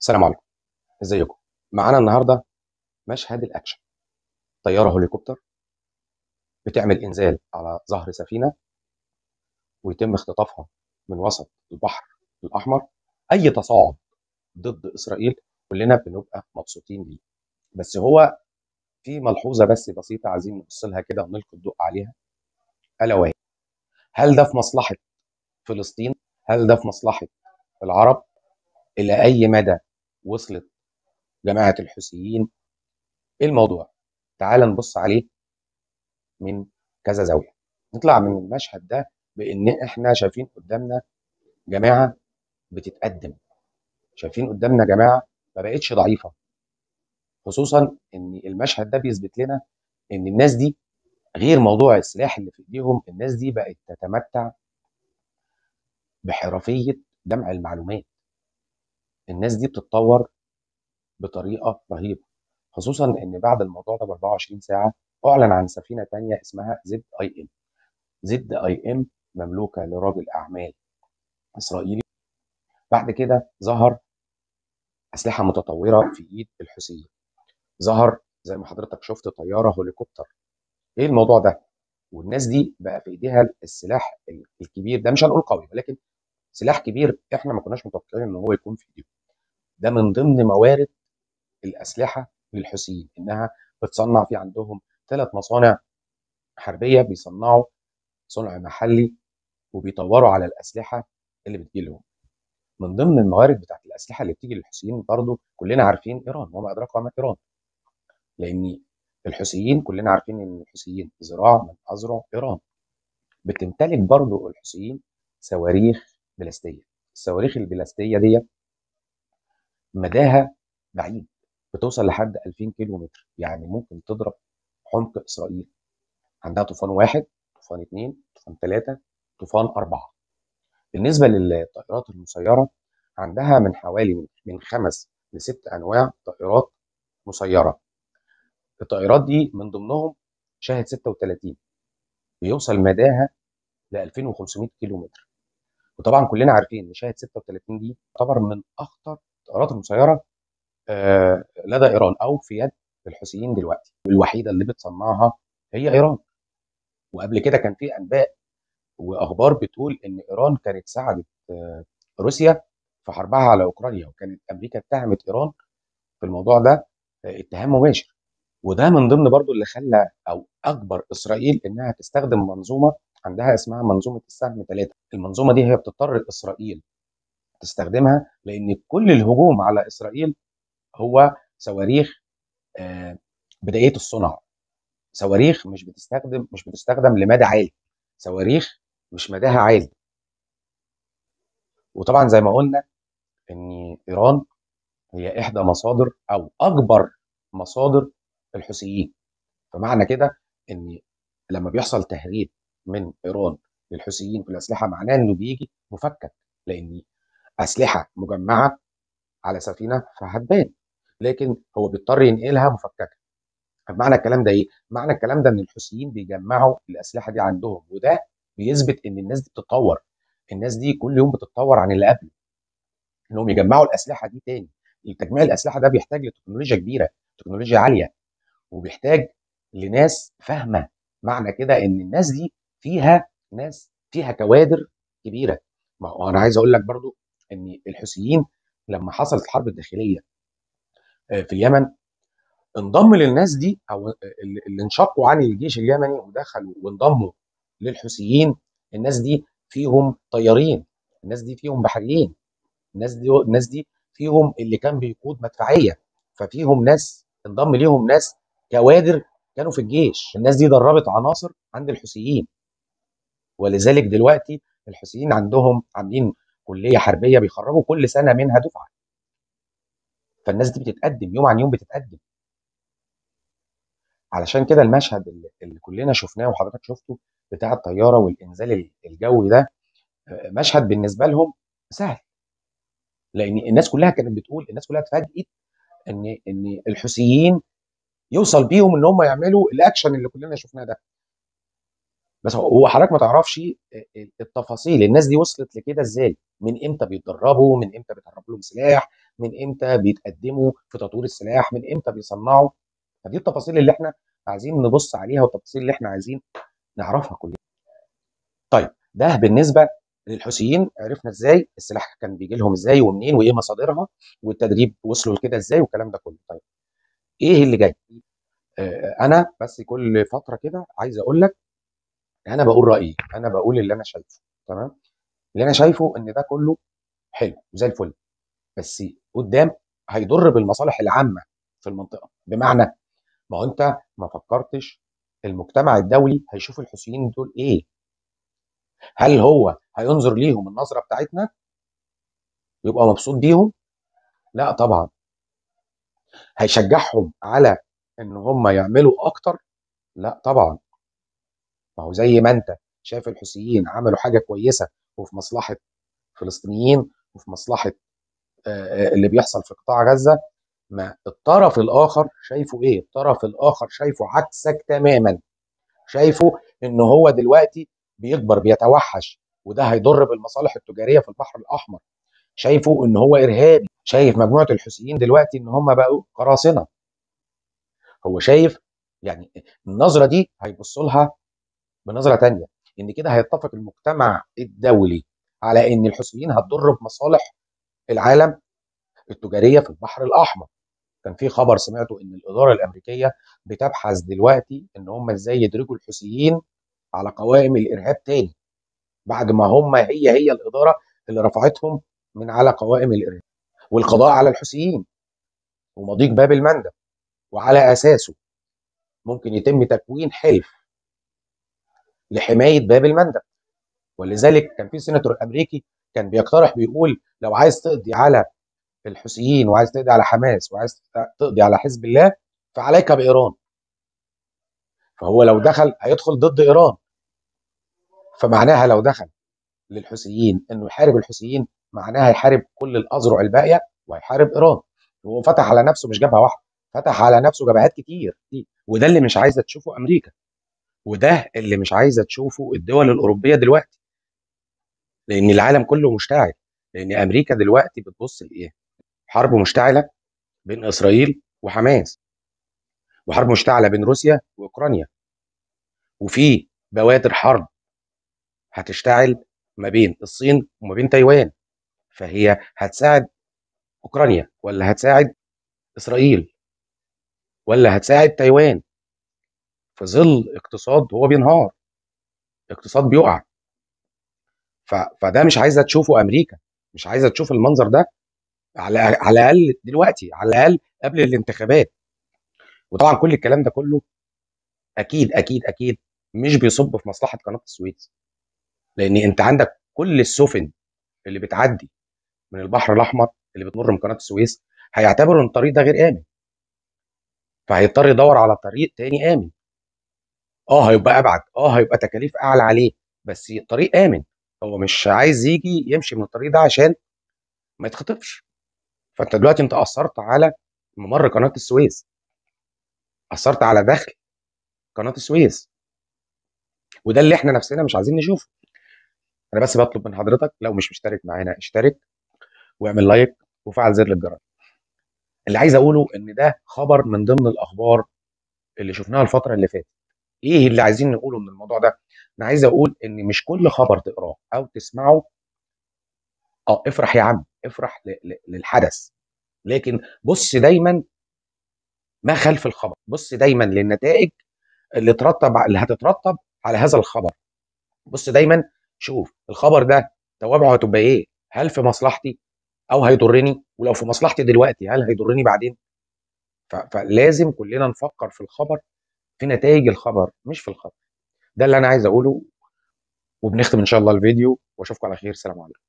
السلام عليكم. ازيكم؟ معانا النهارده مشهد الاكشن. طياره هليكوبتر بتعمل انزال على ظهر سفينه، ويتم اختطافها من وسط البحر الاحمر. اي تصاعد ضد اسرائيل كلنا بنبقى مبسوطين بيه، بس هو في ملحوظه بس بسيطه عايزين نبص لها كده ونلقي الضوء عليها، الا وهي: هل ده في مصلحه فلسطين؟ هل ده في مصلحه العرب؟ الى اي مدى وصلت جماعه الحوثيين؟ ايه الموضوع؟ تعال نبص عليه من كذا زاويه. نطلع من المشهد ده بان احنا شايفين قدامنا جماعه بتتقدم، شايفين قدامنا جماعه ما بقتش ضعيفه، خصوصا ان المشهد ده بيثبت لنا ان الناس دي غير موضوع السلاح اللي في ايديهم، الناس دي بقت تتمتع بحرفيه جمع المعلومات. الناس دي بتتطور بطريقه رهيبه، خصوصا ان بعد الموضوع ده ب 24 ساعه اعلن عن سفينه تانية اسمها زد اي ام. زد اي ام مملوكه لراجل اعمال اسرائيلي. بعد كده ظهر اسلحه متطوره في ايد الحوثيين، ظهر زي ما حضرتك شفت طياره هليكوبتر. ايه الموضوع ده؟ والناس دي بقى في ايديها السلاح الكبير ده، مش هنقول قوي ولكن سلاح كبير احنا ما كناش متوقعين ان هو يكون في ايديهم. ده من ضمن موارد الاسلحه للحوثيين، انها بتصنع في عندهم 3 مصانع حربيه بيصنعوا صنع محلي وبيطوروا على الاسلحه اللي بتجيلهم. من ضمن الموارد بتاعت الاسلحه اللي بتيجي للحوثيين برضو كلنا عارفين ايران، وما ادراك ما ايران. لان الحوثيين كلنا عارفين ان الحوثيين ذراع من اذرع ايران. بتمتلك برضو الحوثيين صواريخ بلاستيه. الصواريخ البلاستيه دي مداها بعيد، بتوصل لحد 2000 كيلو متر، يعني ممكن تضرب عمق اسرائيل. عندها طوفان واحد، طوفان اثنين، طوفان ثلاثه، طوفان اربعه. بالنسبه للطائرات المسيره، عندها من حوالي من 5 ل6 انواع طائرات مسيره. الطائرات دي من ضمنهم شاهد 36، بيوصل مداها ل 2500 كيلو متر. وطبعا كلنا عارفين ان شاهد 36 دي تعتبر من اخطر الطائرات المسيره لدى ايران او في يد الحوثيين دلوقتي، والوحيده اللي بتصنعها هي ايران. وقبل كده كان في انباء واخبار بتقول ان ايران كانت ساعدت روسيا في حربها على اوكرانيا، وكانت امريكا اتهمت ايران في الموضوع ده اتهام مباشر. وده من ضمن برضو اللي خلى او اجبر اسرائيل انها تستخدم منظومه عندها اسمها منظومه السهم 3. المنظومه دي هي بتضطر اسرائيل تستخدمها لان كل الهجوم على اسرائيل هو صواريخ بدائيه الصنع. صواريخ مش بتستخدم لمدى عالي، صواريخ مش مداها عالي. وطبعا زي ما قلنا ان ايران هي احدى مصادر او اكبر مصادر الحوثيين. فمعنى كده ان لما بيحصل تهريب من ايران للحوثيين في الاسلحه معناه انه بيجي مفكك، لان اسلحه مجمعه على سفينه فهتبان، لكن هو بيضطر ينقلها مفككه. طب معنى الكلام ده ايه؟ معنى الكلام ده ان الحوثيين بيجمعوا الاسلحه دي عندهم، وده بيثبت ان الناس دي بتتطور. الناس دي كل يوم بتتطور عن اللي قبله، انهم يجمعوا الاسلحه دي تاني. تجميع الاسلحه ده بيحتاج لتكنولوجيا كبيره، تكنولوجيا عاليه، وبيحتاج لناس فاهمه. معنى كده ان الناس دي فيها ناس فيها كوادر كبيره. ما هو انا عايز اقول لك برضو ان الحوثيين لما حصلت الحرب الداخليه في اليمن، انضم للناس دي او اللي انشقوا عن الجيش اليمني ودخلوا وانضموا للحوثيين. الناس دي فيهم طيارين، الناس دي فيهم بحريين، الناس دي فيهم اللي كان بيقود مدفعيه. ففيهم ناس انضم ليهم ناس كوادر كانوا في الجيش. الناس دي دربت عناصر عند الحوثيين، ولذلك دلوقتي الحوثيين عندهم عاملين كليه حربيه بيخرجوا كل سنه منها دفعه. فالناس دي بتتقدم يوم عن يوم بتتقدم. علشان كده المشهد اللي كلنا شفناه وحضرتك شفته بتاع الطياره والانزال الجوي ده مشهد بالنسبه لهم سهل، لان الناس كلها كانت بتقول، الناس كلها اتفاجئت ان الحوثيين يوصل بيهم ان هم يعملوا الاكشن اللي كلنا شفناه ده. بس هو حضرتك ما تعرفش التفاصيل، الناس دي وصلت لكده ازاي، من امتى بيتدربوا، من امتى بيتهرب لهم سلاح، من امتى بيتقدموا في تطوير السلاح، من امتى بيصنعوا. فدي التفاصيل اللي احنا عايزين نبص عليها، والتفاصيل اللي احنا عايزين نعرفها كلنا. طيب ده بالنسبه للحوثيين، عرفنا ازاي السلاح كان بيجي لهم ازاي ومنين وايه مصادرها، والتدريب وصلوا لكده ازاي والكلام ده كله. طيب ايه اللي جاي؟ انا بس كل فتره كده عايز اقول لك، انا بقول رايي، انا بقول اللي انا شايفه. تمام. اللي انا شايفه ان ده كله حلو وزي الفل، بس قدام هيضر بالمصالح العامه في المنطقه. بمعنى، ما هو انت ما فكرتش المجتمع الدولي هيشوف الحوثيين دول ايه؟ هل هو هينظر ليهم النظره بتاعتنا ويبقى مبسوط بيهم؟ لا طبعا. هيشجعهم على ان هم يعملوا اكتر؟ لا طبعا. ما هو زي ما انت شايف الحوثيين عملوا حاجه كويسه وفي مصلحه فلسطينيين وفي مصلحه اللي بيحصل في قطاع غزه، ما الطرف الاخر شايفه ايه؟ الطرف الاخر شايفه عكسك تماما. شايفه ان هو دلوقتي بيكبر بيتوحش، وده هيضر بالمصالح التجاريه في البحر الاحمر. شايفه ان هو ارهابي، شايف مجموعه الحوثيين دلوقتي ان هم بقوا قراصنه. هو شايف، يعني النظره دي هيبص لها بنظره تانية، ان كده هيتفق المجتمع الدولي على ان الحوثيين هتضر بمصالح العالم التجاريه في البحر الاحمر. كان في خبر سمعته ان الاداره الامريكيه بتبحث دلوقتي ان هم ازاي يدرجوا الحوثيين على قوائم الارهاب تاني، بعد ما هم هي الاداره اللي رفعتهم من على قوائم الارهاب، والقضاء على الحوثيين ومضيق باب المندب. وعلى اساسه ممكن يتم تكوين حلف لحمايه باب المندب. ولذلك كان في سيناتور امريكي كان بيقترح، بيقول لو عايز تقضي على الحوثيين وعايز تقضي على حماس وعايز تقضي على حزب الله، فعليك بايران. فهو لو دخل هيدخل ضد ايران، فمعناها لو دخل للحوثيين انه يحارب الحوثيين، معناها هيحارب كل الاذرع الباقيه وهيحارب ايران. وهو فتح على نفسه مش جبهه واحده، فتح على نفسه جبهات كتير كتير. وده اللي مش عايزه تشوفه امريكا، وده اللي مش عايزه تشوفه الدول الاوروبيه دلوقتي، لان العالم كله مشتعل. لان امريكا دلوقتي بتبص لايه؟ حرب مشتعله بين اسرائيل وحماس، وحرب مشتعله بين روسيا واوكرانيا، وفي بوادر حرب هتشتعل ما بين الصين وما بين تايوان. فهي هتساعد اوكرانيا ولا هتساعد اسرائيل ولا هتساعد تايوان في ظل اقتصاد هو بينهار، اقتصاد بيقع؟ فده مش عايزه تشوفه امريكا، مش عايزه تشوف المنظر ده، على الاقل دلوقتي، على الاقل قبل الانتخابات. وطبعا كل الكلام ده كله اكيد اكيد اكيد مش بيصب في مصلحه قناه السويس، لان انت عندك كل السفن اللي بتعدي من البحر الاحمر اللي بتمر من قناه السويس هيعتبروا ان الطريق ده غير امن، فهيضطر يدور على طريق تاني امن. اه هيبقى ابعد، اه هيبقى تكاليف اعلى عليه، بس طريق امن. هو مش عايز يجي يمشي من الطريق ده عشان ما يتخطفش. فانت دلوقتي انت اثرت على ممر قناه السويس، اثرت على دخل قناه السويس، وده اللي احنا نفسنا مش عايزين نشوفه. انا بس بطلب من حضرتك لو مش مشترك معانا اشترك واعمل لايك وفعل زر الجرس. اللي عايز اقوله ان ده خبر من ضمن الاخبار اللي شفناها الفتره اللي فاتت. ايه اللي عايزين نقوله من الموضوع ده؟ انا عايز اقول ان مش كل خبر تقراه او تسمعه اه افرح يا عم، افرح للحدث، لكن بص دايما ما خلف الخبر، بص دايما للنتائج اللي هتترتب على هذا الخبر. بص دايما شوف الخبر ده توابعه هتبقى ايه، هل في مصلحتي او هيضرني؟ ولو في مصلحتي دلوقتي هل هيضرني بعدين؟ فلازم كلنا نفكر في الخبر، في نتائج الخبر مش في الخبر. ده اللي انا عايز اقوله، وبنختم ان شاء الله الفيديو واشوفكم على خير. سلام عليكم.